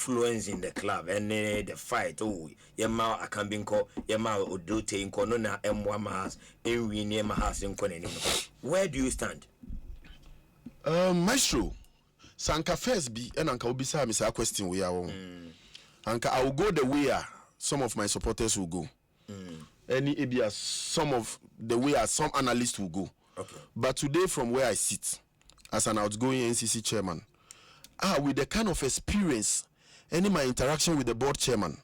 influence in the club and the fight. Oh, Yama Akambinko, Yama Odote in Konona M1 in Winema House in Konenino. Where do you stand? Maestro, Sanka first be and Anka Obisa Miss a question we are on. Anka I will go the way some of my supporters will go. Any ABS, some of the way some analysts will go. Okay. But today, from where I sit as an outgoing NCC chairman, with the kind of experience, any my interaction with the board chairman,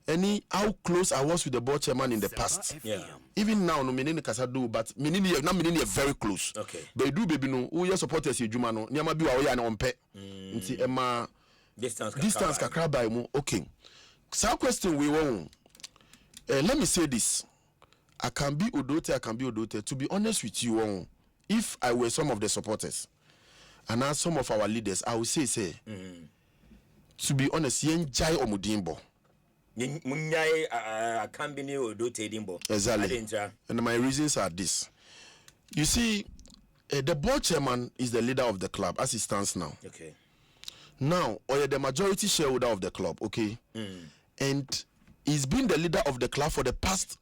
any how close I was with the board chairman in the past, even now, no meaning Casado, but meaning not meaning very close. Okay. But do baby no, who your supporters you Jumano, Nyama be away and on pet. Emma distance kakra by mo. Okay. So question we won't. Let me say this. Akambi Odote. To be honest with you, if I were some of the supporters and as some of our leaders, I would say, to be honest, yen jai omudimbo. Munyai Akambi Odote dimbo. Exactly. And my reasons are this. You see, the board chairman is the leader of the club as it stands now. Okay. Now, or the majority shareholder of the club, okay? And he's been the leader of the club for the past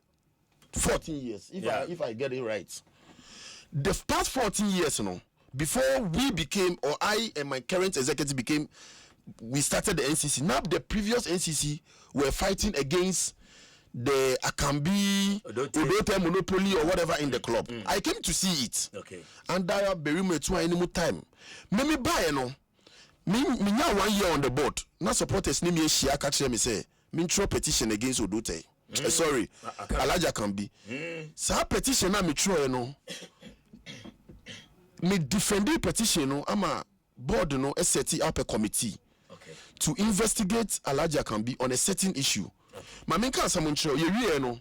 14 years, if I get it right. The past 14 years, before we became, or I and my current executive became, we started the NCC. Now the previous NCC were fighting against the Akambi, Odote monopoly or whatever in the club. I came to see it. Okay. And I bury me to any more time. Me buy me now 1 year on the board. Now supporters name me share catch me say me throw petition against Odote. Sorry, Alhaji Akambi. So petition na me throw me defend the petition I'm a board set up a committee to investigate Alhaji Akambi on a certain issue. My main counsel throw you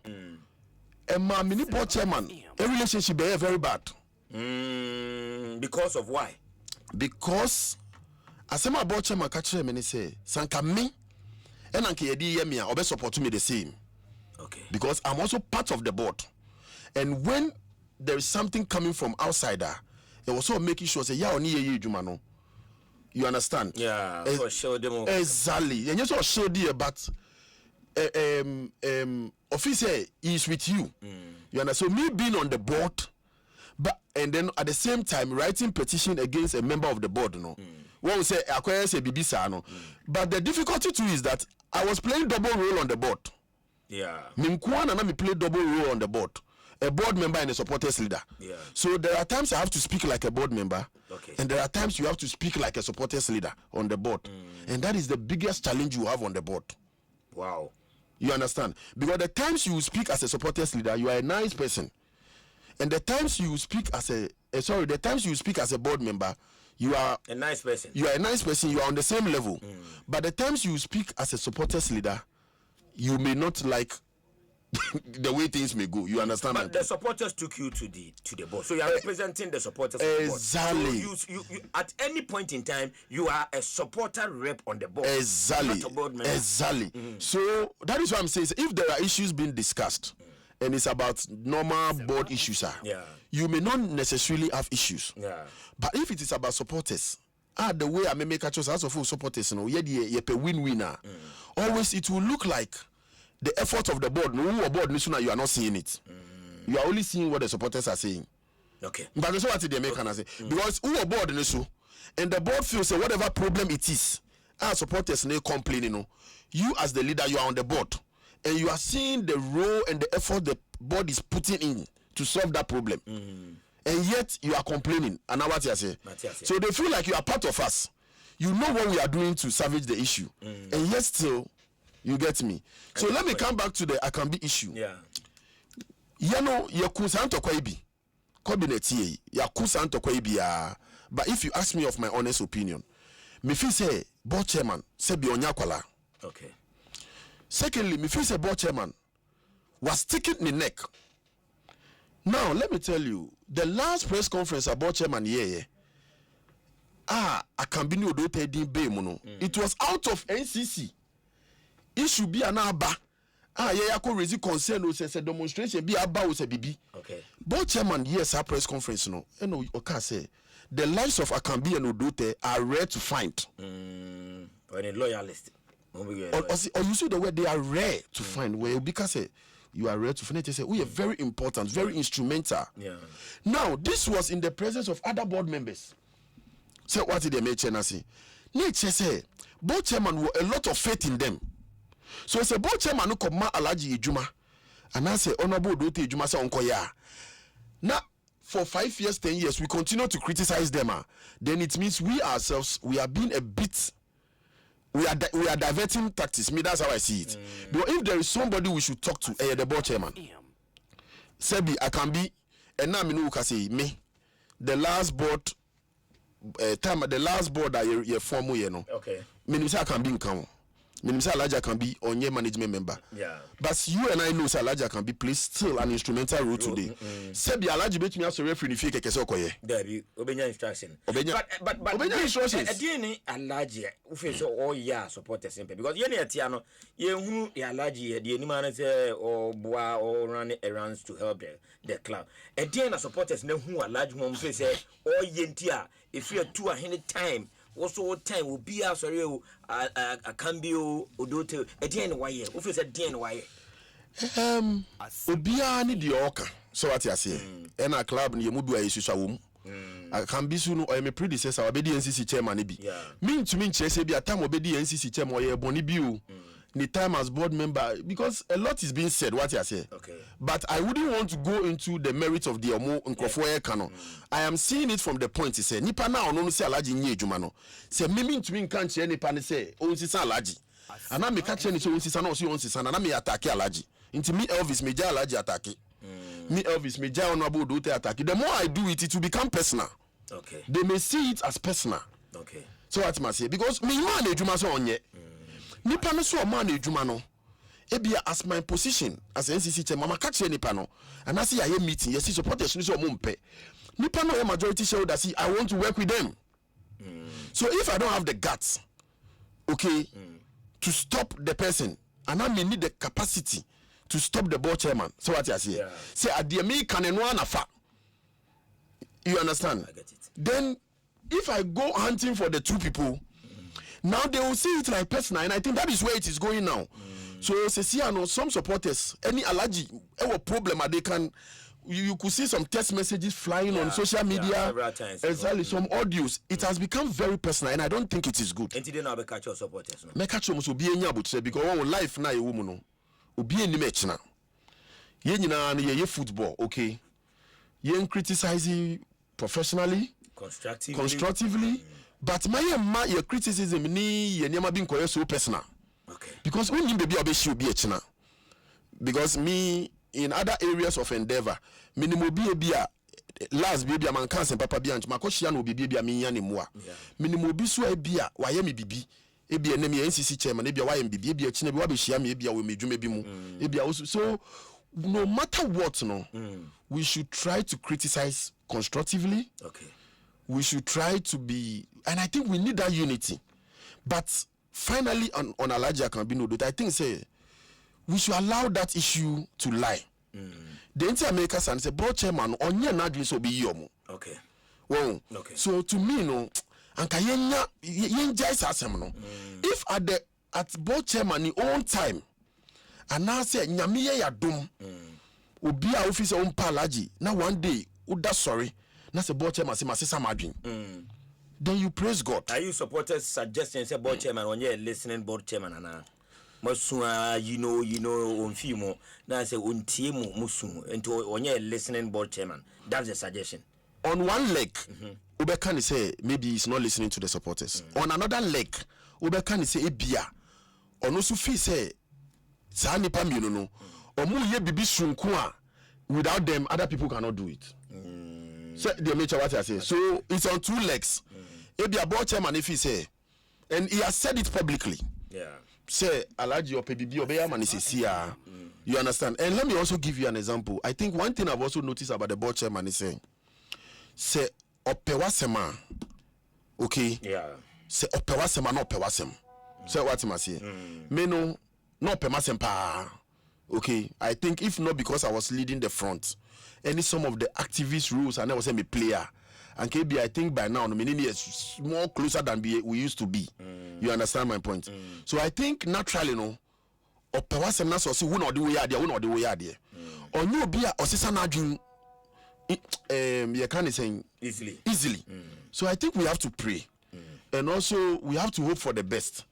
and my mini board chairman a relationship they are very bad. Because of why? Because as my board chairman catch me say sanka me and anke yedi yemia obe support me the same. Okay. Because I'm also part of the board. And when there is something coming from outsider, it was also making sure say yeah oni ye jumano. You understand? Yeah. Exactly. And you so show there but officer is with you. You understand? So me being on the board, but and then at the same time writing petition against a member of the board, one will say acquire say bibisa no. But the difficulty too is that I was playing double role on the board. Yeah. Mimkwana na me play double role on the board. A board member and a supporters leader. Yeah. So there are times I have to speak like a board member. Okay. And there are times you have to speak like a supporters leader on the board. And that is the biggest challenge you have on the board. Wow. You understand? Because the times you speak as a supporters leader, you are a nice person. And the times you speak as the times you speak as a board member, you are a nice person. You are a nice person, you are on the same level. But the times you speak as a supporters leader, you may not like the way things may go. You understand? But the supporters took you to the board, so you are representing the supporters. Exactly. So you at any point in time you are a supporter rep on the board. Exactly. Not a board member. Exactly. So that is what I'm saying. If there are issues being discussed, and it's about normal board issues, you may not necessarily have issues. Yeah. But if it is about supporters, the way I may make a choice as of supporters, a win-winner. Always it will look like the effort of the board. No board, you are not seeing it. You are only seeing what the supporters are saying. Okay. But that's what they make say. Because who board and the board feels say whatever problem it is, our supporters may complain. You as the leader, you are on the board, and you are seeing the role and the effort the board is putting in to solve that problem. And yet you are complaining. And now what you say? So they feel like you are part of us. You know what we are doing to salvage the issue. And yet still, you get me. So let me come back to the Akambi issue. Yeah. Yakusanto kwaibi. Kobinet Yakusanto kwaibi. But if you ask me of my honest opinion, me feel say board chairman say be onyakwala. Okay. Secondly, me feel say board chairman was sticking in the neck. Now let me tell you, the last press conference about chairman Akambi Odote din be mono. It was out of NCC. It should be an aba. Raise concern or say demonstration be aba or say bibi. Okay. Board chairman our press conference say the lives of Akambi and Odote are rare to find. When a loyalist. or you see the way they are rare to find, where because you are rare to find, they say we are very important, very instrumental. Yeah. Now this was in the presence of other board members. So what did they make say? Nature say board chairman were a lot of faith in them. So it's a board chairman who come Alhaji Ejuma, and I say honorable Dote Ejuma say onkoya. Now for 5 years, 10 years, we continue to criticize them. Then it means we ourselves we are being a bit. We are diverting tactics. Me, that's how I see it. But if there is somebody we should talk to, the board chairman, Sebi Akambi, and now me say me, the last board that you form, okay. Me say Akambi income. Me say Alhaji Akambi on your management member. Yeah. But you and I know say Alhaji Akambi plays still an instrumental role today. Sebi Alhaji bet me as a referee if you keke so koye. There obenya instruction. But Obenya instructions. Again, Alhaji, we feel so all year supporters simple because you near Tiano, you who the Alhaji, the animal say or boa or run errands to help the club. Again, supporters know who Alhaji mom say all yentia if you are 200 time. Also, time will be a sorry, Akambi Odote, a DN wire. Who is a DN wire? Obia ni the oka. So what you say? And a club ni mubu a issue shawum. Akambi sunu or my predecessor, obedi NCC chairman be. Mean to mean chase be a time obedi NCC chairman or boni biu. The time as board member because a lot is being said. What you say? Okay. But I wouldn't want to go into the merits of the Omo Nkrofoye Kano. I am seeing it from the point he said. Nipa na ono say Alhaji nye jumano. Say me to me can't share nipa ne say on sisa Alhaji. And I me catch any so on sisa no so on sisa na me attack Alhaji. Into me Elvis me ja Alhaji attack. Me Elvis me ja honorable Dote attack. The more I do it, it will become personal. Okay. They may see it as personal. Okay. So what must say because me man ejuma so onye. Nipa no so man ejuma no. Ebia as my position as NCC chairman, mama catch nipa no. And I see a meeting, yes, supporters no so mumpe. Nipa no a majority shareholder see I want to work with them. So if I don't have the guts, okay, to stop the person, and I may need the capacity to stop the board chairman. So what I say? Yeah. Say at the me can nafa. You understand? I get it. Then if I go hunting for the two people, now they will see it like personal, and I think that is where it is going now. So some supporters, any Alhaji, a problem, they can. You could see some text messages flying on social media, exactly some audios. It has become very personal, and I don't think it is good. And today now be catch your supporters. Me catch you must be enya but say because one life na you woman no, obi eni match na. Ye nyina na ye football, okay. Ye criticizing professionally, constructively. But my your criticism ni ye never been so personal. Okay. Because when you baby obeshi obi echina. Because me in other areas of endeavor, minimum be a last baby a man can't papa be and Makoshian will be baby a me anymore. Minimum be so a beer, why am bibi? Ebi enemy NCC chairman, ebi why am bibi, ebi a chine wabi shiam, ebi a we may do maybe mu. Ebi also so no matter what no, we should try to criticize constructively. Okay. We should try to be, and I think we need that unity. But finally, on Alhaji Akambi, I think say we should allow that issue to lie. The Inter-Americans and say board chairman on your not so be yomu. Okay. Well, okay. So to me, no, and kayenya no. If at board chairman own time, and now say nyamiye ya dum, obi a officer on Alhaji. Now one day, uda sorry. That's a board chairman say masisa madwin. Then you praise God. Are you supporters suggesting say board chairman when you're listening board chairman and Masua you know on fimo now say on tiemu musu into when you're listening board chairman. That's the suggestion. On one leg, Ubekani say maybe he's not listening to the supporters. On another leg, Ubekani say ebia. On also fee say sa nipa mi no. Omu ye bibi sunku without them other people cannot do it. So the nature what I say. So it's on two legs. Ebia board chairman if he say, and he has said it publicly. Yeah. Say Alhaji or PBB obeya man is you understand? And let me also give you an example. I think one thing I've also noticed about the board chairman is saying, say opewasema, okay? Yeah. Say opewasema no opewasem. Say what I say. Me no opemasem pa. Okay. I think if not because I was leading the front, any some of the activist rules and I was a player. and KB, I think by now, Nominini is more closer than we used to be. You understand my point? So I think naturally, no, or Pewasem Nas or see one or the way idea, one or the way idea. Or no be a Osisana dream, you can't say easily. So I think we have to pray. And also, we have to hope for the best.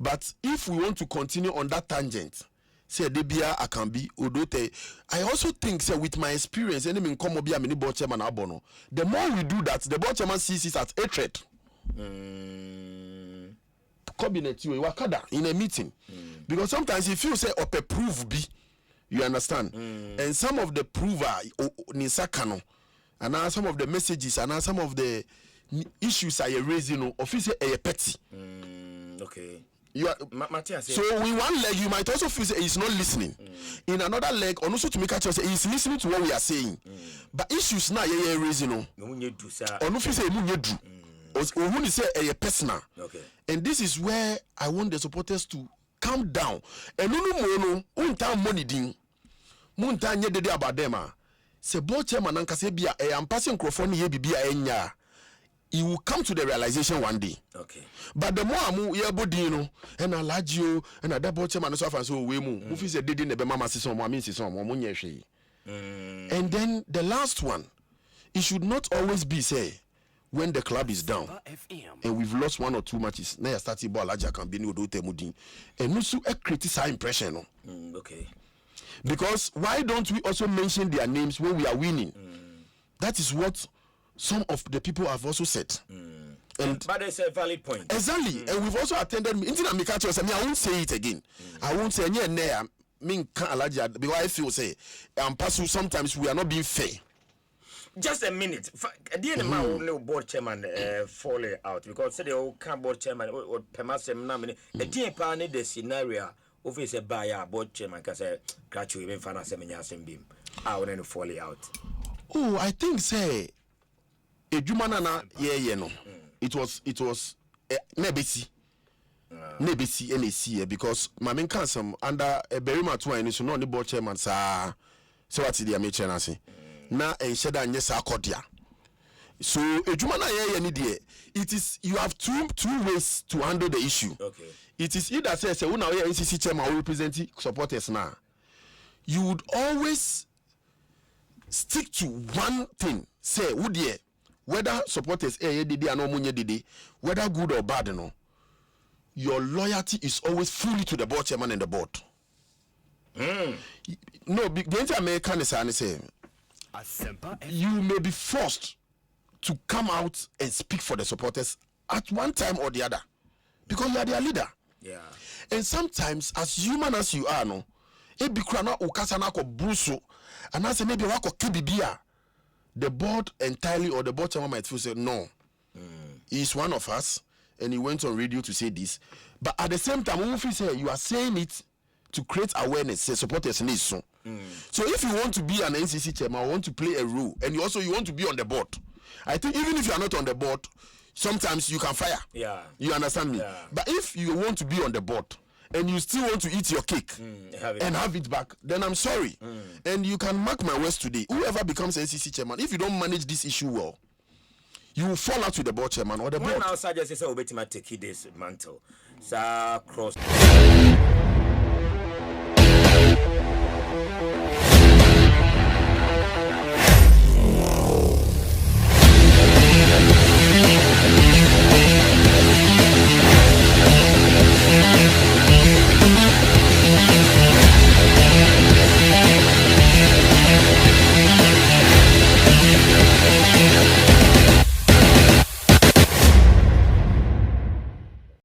But if we want to continue on that tangent, say Debia Akambi, Odote, I also think, say, with my experience, any mean come be a mini board chairman abono. The more we do that, the board chairman sees it as a threat. Cabinet you wakada in a meeting. Because sometimes if you say up a proof be, you understand? And some of the prover nisakano, and some of the messages, and some of the issues are raising, official a petty. Okay. You are, so in one leg you might also feel say he's not listening. In another leg, or also to make a choice, he's listening to what we are saying. But issues now raising or no feel say or who say a personal. Okay. And this is where I want the supporters to calm down. And no unta money ding. Munta nye dede about them. Se board chairman anka se bia e ampase microphone ye bibia enya. You will come to the realization one day. Okay. But the more amu ye bodi no and Alhaji and a double chairman so far so we mu. Who feel say dede ne be mama si so mo amin si so mo mo nye hwe. And then the last one, it should not always be say when the club is down and we've lost 1 or 2 matches. Now you start to ball Alhaji Akambi no do temudin. And also a criticize impression. No? Okay. Because why don't we also mention their names when we are winning? That is what some of the people have also said. But it's a valid point. Exactly. And we've also attended I won't say it again. I won't say Alhaji because I feel say sometimes we are not being fair. Just a minute. The end of board chairman fall out because say the can board chairman or permasem namini. A team plan the scenario of a buyer board chairman can say graduate even finance sem beam. I wouldn't fall out. Oh, I think say a Jumanana no. It was nebesi NCC because my main council under a very much one is not the board chairman so what's the amateur nasi. Na ensheda anye sa kodia. So ejumana ye ni de it is you have two ways to handle the issue. Okay. It is either say we now NCC chairman will represent supporters now. You would always stick to one thing. Say would ye whether supporters did and no did whether good or bad no. Your loyalty is always fully to the board chairman and the board. No, the American is say you may be forced to come out and speak for the supporters at one time or the other because you are their leader. Yeah. And sometimes, as human as you are, no, it be krana ukasana ko bruso, and as maybe wako kibibia, the board entirely or the board chairman might feel say no, he's one of us, and he went on radio to say this. But at the same time, we say you are saying it to create awareness, say supporters need so. So if you want to be an NCC chairman, or want to play a role, and you want to be on the board, I think even if you are not on the board, sometimes you can fire. Yeah. You understand me? Yeah. But if you want to be on the board and you still want to eat your cake have it back, then I'm sorry. And you can mark my words today. Whoever becomes NCC chairman, if you don't manage this issue well, you will fall out with the board chairman or the board. When outside just say, "Oh, bet take this mantle." Cross.